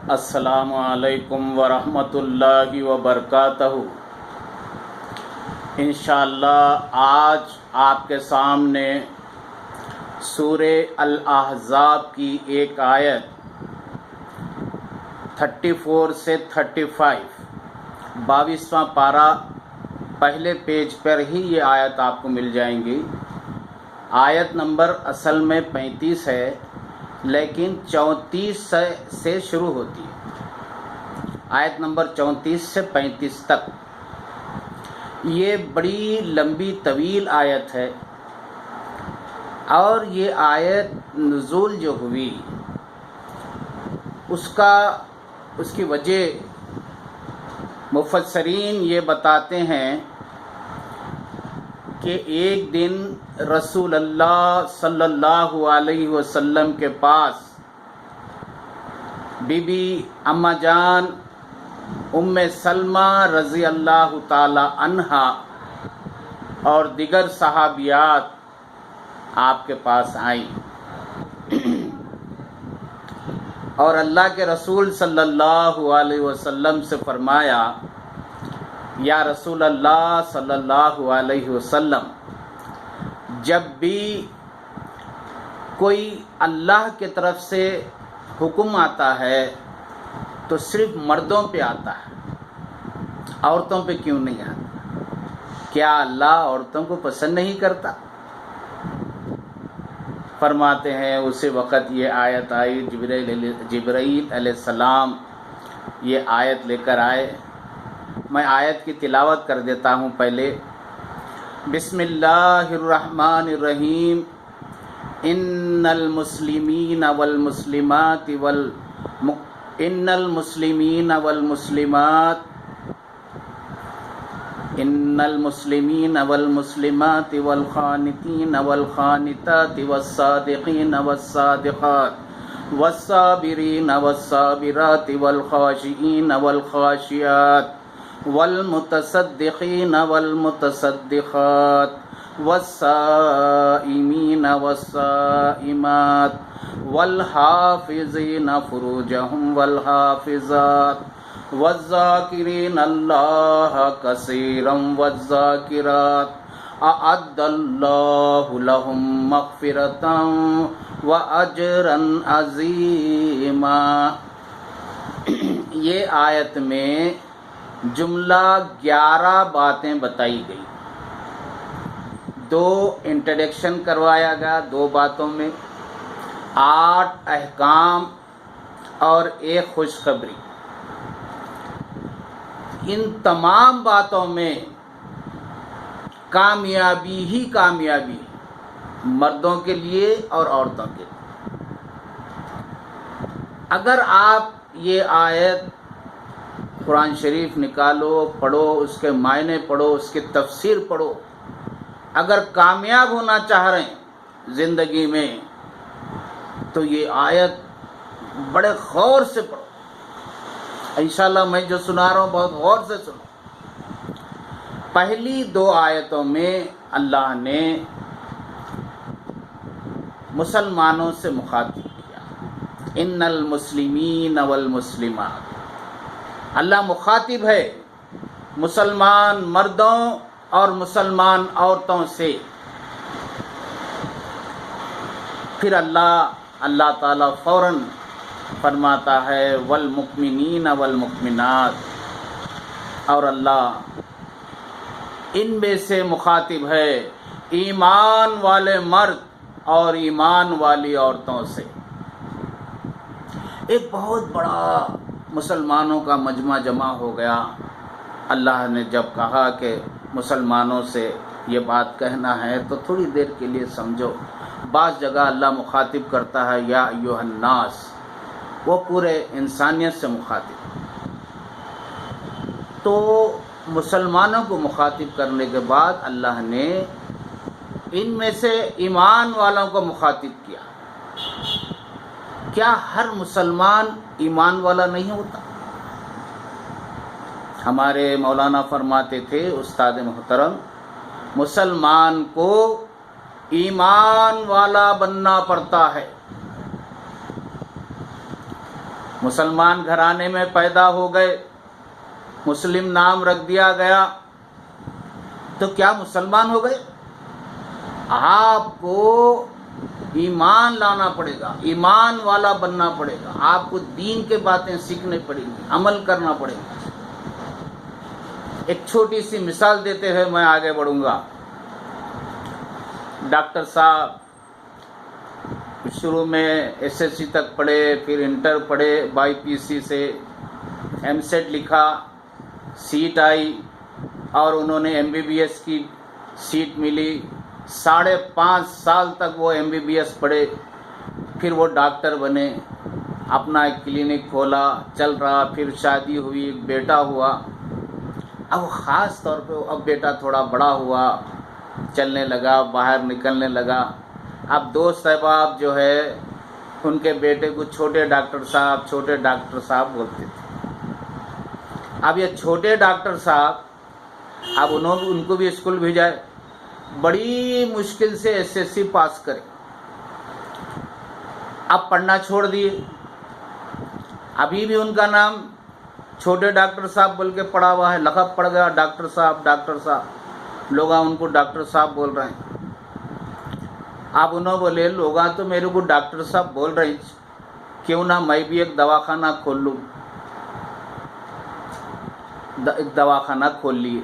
السلام علیکم ورحمۃ اللہ وبرکاتہ۔ انشاءاللہ آج آپ کے سامنے سورہ الاحزاب کی ایک آیت 34 سے 35 22واں پارہ پہلے پیج پر ہی یہ آیت آپ کو مل جائیں گی۔ آیت نمبر اصل میں 35 ہے لیکن 34 سے شروع ہوتی ہے۔ آیت نمبر 34 سے 35 تک یہ بڑی لمبی طویل آیت ہے، اور یہ آیت نزول جو ہوئی اس کی وجہ مفسرین یہ بتاتے ہیں کہ ایک دن رسول اللہ صلی اللہ علیہ وسلم کے پاس بی بی اماں جان ام سلمہ رضی اللہ تعالی عنہا اور دیگر صحابیات آپ کے پاس آئیں اور اللہ کے رسول صلی اللہ علیہ وسلم سے فرمایا، یا رسول اللہ صلی اللہ علیہ وسلم، جب بھی کوئی اللہ کی طرف سے حکم آتا ہے تو صرف مردوں پہ آتا ہے، عورتوں پہ کیوں نہیں آتا؟ کیا اللہ عورتوں کو پسند نہیں کرتا؟ فرماتے ہیں اسی وقت یہ آیت آئی، جبرائیل علیہ السلام یہ آیت لے کر آئے۔ میں آیت کی تلاوت کر دیتا ہوں پہلے۔ بسم اللہ الرحمن الرحیم۔ ان المسلمین والمسلمات والقانتین والقانتات والصادقین والصادقات والصابرین والصابرات والخاشعین والخاشعات والمتصدقین والمتصدقات والصائمین والصائمات والحافظین فروجہم والحافظات والذاکرین اللہ کثیرا والذاکرات اعد اللہ لہم مغفرتا واجرا عظیما۔ یہ آیت میں جملہ 11 باتیں بتائی گئی، 2 انٹروڈکشن کروایا گیا 2 باتوں میں، 8 احکام اور 1 خوشخبری۔ ان تمام باتوں میں کامیابی ہی کامیابی مردوں کے لیے اور عورتوں کے لیے۔ اگر آپ یہ آیت قرآن شریف نکالو، پڑھو، اس کے معنی پڑھو، اس کی تفسیر پڑھو، اگر کامیاب ہونا چاہ رہے ہیں زندگی میں تو یہ آیت بڑے غور سے پڑھو۔ انشاءاللہ میں جو سنا رہا ہوں بہت غور سے سنو۔ پہلی 2 آیتوں میں اللہ نے مسلمانوں سے مخاطب کیا، ان المسلمین والمسلمات۔ اللہ مخاطب ہے مسلمان مردوں اور مسلمان عورتوں سے۔ پھر اللہ تعالیٰ فوراً فرماتا ہے والمؤمنین والمؤمنات، اور اللہ ان میں سے مخاطب ہے ایمان والے مرد اور ایمان والی عورتوں سے۔ ایک بہت بڑا مسلمانوں کا مجمع جمع ہو گیا۔ اللہ نے جب کہا کہ مسلمانوں سے یہ بات کہنا ہے تو تھوڑی دیر کے لیے سمجھو۔ بعض جگہ اللہ مخاطب کرتا ہے یا ایھا الناس، وہ پورے انسانیت سے مخاطب۔ تو مسلمانوں کو مخاطب کرنے کے بعد اللہ نے ان میں سے ایمان والوں کو مخاطب کیا۔ کیا ہر مسلمان ایمان والا نہیں ہوتا؟ ہمارے مولانا فرماتے تھے استاد محترم، مسلمان کو ایمان والا بننا پڑتا ہے۔ مسلمان گھرانے میں پیدا ہو گئے، مسلم نام رکھ دیا گیا، تو کیا مسلمان ہو گئے؟ آپ کو ایمان لانا پڑے گا، ایمان والا بننا پڑے گا، آپ کو دین کے باتیں سیکھنے پڑیں گی، عمل کرنا پڑے گا۔ ایک چھوٹی سی مثال دیتے ہوئے میں آگے بڑھوں گا۔ ڈاکٹر صاحب شروع میں ایس ایس سی تک پڑھے، پھر انٹر پڑھے، بائی پی سی سے ایم سیٹ لکھا، سیٹ آئی اور انہوں نے ایم بی بی ایس کی سیٹ ملی۔ 5.5 سال تک وہ ایم بی بی ایس پڑھے، پھر وہ ڈاکٹر بنے، اپنا ایک کلینک کھولا، چل رہا، پھر شادی ہوئی، بیٹا ہوا۔ اب خاص طور پہ اب بیٹا تھوڑا بڑا ہوا، چلنے لگا، باہر نکلنے لگا۔ اب دوست احباب جو ہے ان کے بیٹے کو چھوٹے ڈاکٹر صاحب بولتے تھے۔ اب یہ چھوٹے ڈاکٹر صاحب اب ان کو بھی اسکول بھیجائے، بڑی مشکل سے ایس ایس سی پاس کرے، اب پڑھنا چھوڑ دیے۔ ابھی بھی ان کا نام چھوٹے ڈاکٹر صاحب بول کے پڑا ہوا ہے، لقب پڑ گیا ڈاکٹر صاحب، لوگ ان کو ڈاکٹر صاحب بول رہے ہیں۔ اب انہوں بولے لوگ تو میرے کو ڈاکٹر صاحب بول رہے ہیں، کیوں نہ میں بھی ایک دواخانہ کھول لوں۔ ایک دواخانہ کھول لیے۔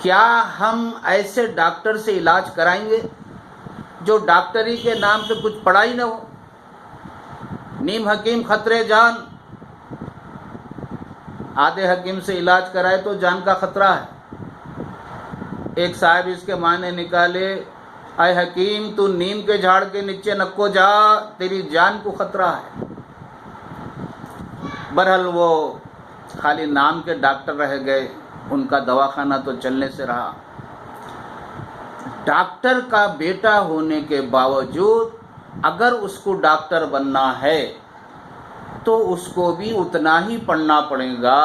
کیا ہم ایسے ڈاکٹر سے علاج کرائیں گے جو ڈاکٹری کے نام پہ کچھ پڑھا ہی نہ ہو؟ نیم حکیم خطرے جان، آدھے حکیم سے علاج کرائے تو جان کا خطرہ ہے۔ ایک صاحب اس کے معنی نکالے، اے حکیم تو نیم کے جھاڑ کے نیچے نکو جا، تیری جان کو خطرہ ہے۔ بہرحال وہ خالی نام کے ڈاکٹر رہ گئے، ان کا دواخانہ تو چلنے سے رہا۔ ڈاکٹر کا بیٹا ہونے کے باوجود اگر اس کو ڈاکٹر بننا ہے تو اس کو بھی اتنا ہی پڑھنا پڑے گا،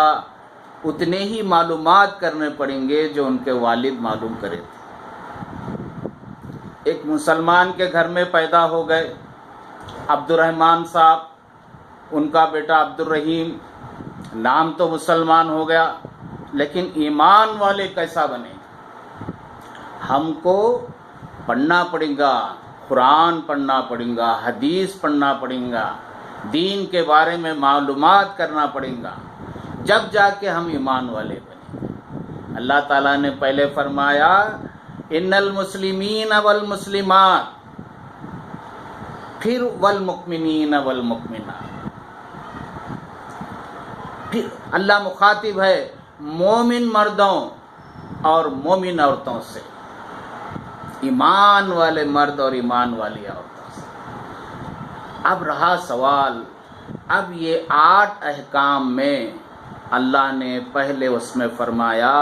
اتنے ہی معلومات کرنے پڑیں گے جو ان کے والد معلوم کرے تھے۔ ایک مسلمان کے گھر میں پیدا ہو گئے، عبد الرحمن صاحب، ان کا بیٹا عبد الرحیم، نام تو مسلمان ہو گیا لیکن ایمان والے کیسا بنے؟ ہم کو پڑھنا پڑے گا، قرآن پڑھنا پڑے گا، حدیث پڑھنا پڑے گا، دین کے بارے میں معلومات کرنا پڑے گا، جب جا کے ہم ایمان والے بنیں۔ اللہ تعالیٰ نے پہلے فرمایا ان المسلمین والمسلمات، پھر والمؤمنین والمؤمنات، پھر اللہ مخاطب ہے مومن مردوں اور مومن عورتوں سے، ایمان والے مرد اور ایمان والی عورتوں سے۔ اب رہا سوال، اب یہ 8 احکام میں اللہ نے پہلے اس میں فرمایا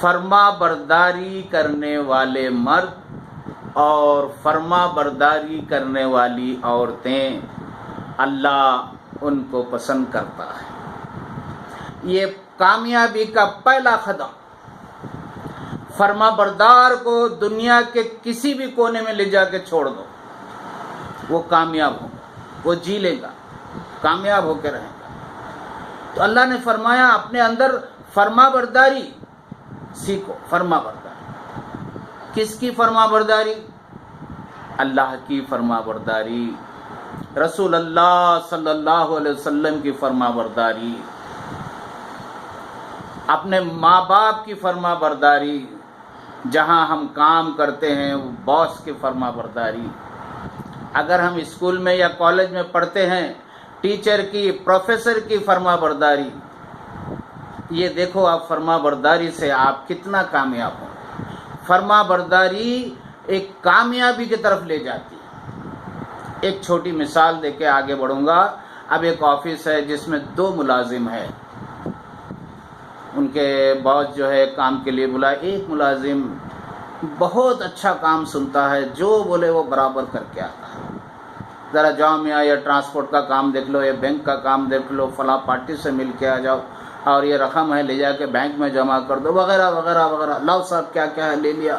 فرما برداری کرنے والے مرد اور فرما برداری کرنے والی عورتیں اللہ ان کو پسند کرتا ہے۔ یہ کامیابی کا پہلا قدم، فرما بردار کو دنیا کے کسی بھی کونے میں لے جا کے چھوڑ دو، وہ کامیاب ہوگا، وہ جی لے گا، کامیاب ہو کے رہے گا۔ تو اللہ نے فرمایا اپنے اندر فرما برداری سیکھو۔ فرما برداری کس کی فرما برداری؟ اللہ کی فرما برداری، رسول اللہ صلی اللہ علیہ وسلم کی فرما برداری، اپنے ماں باپ کی فرما برداری، جہاں ہم کام کرتے ہیں باس کی فرما برداری، اگر ہم اسکول میں یا کالج میں پڑھتے ہیں ٹیچر کی، پروفیسر کی فرما برداری۔ یہ دیکھو آپ فرما برداری سے آپ کتنا کامیاب ہو۔ فرما برداری ایک کامیابی کی طرف لے جاتی ہے۔ ایک چھوٹی مثال دے کے آگے بڑھوں گا۔ اب ایک آفس ہے جس میں 2 ملازم ہیں، ان کے باس جو ہے کام کے لیے بلائے، ایک ملازم بہت اچھا کام سنتا ہے، جو بولے وہ برابر کر کے آتا ہے۔ ذرا جامعہ یا ٹرانسپورٹ کا کام دیکھ لو، یا بینک کا کام دیکھ لو، فلاں پارٹی سے مل کے آ جاؤ، اور یہ رقم ہے لے جا کے بینک میں جمع کر دو، وغیرہ وغیرہ وغیرہ، لاؤ صاحب کیا کیا ہے لے لیا۔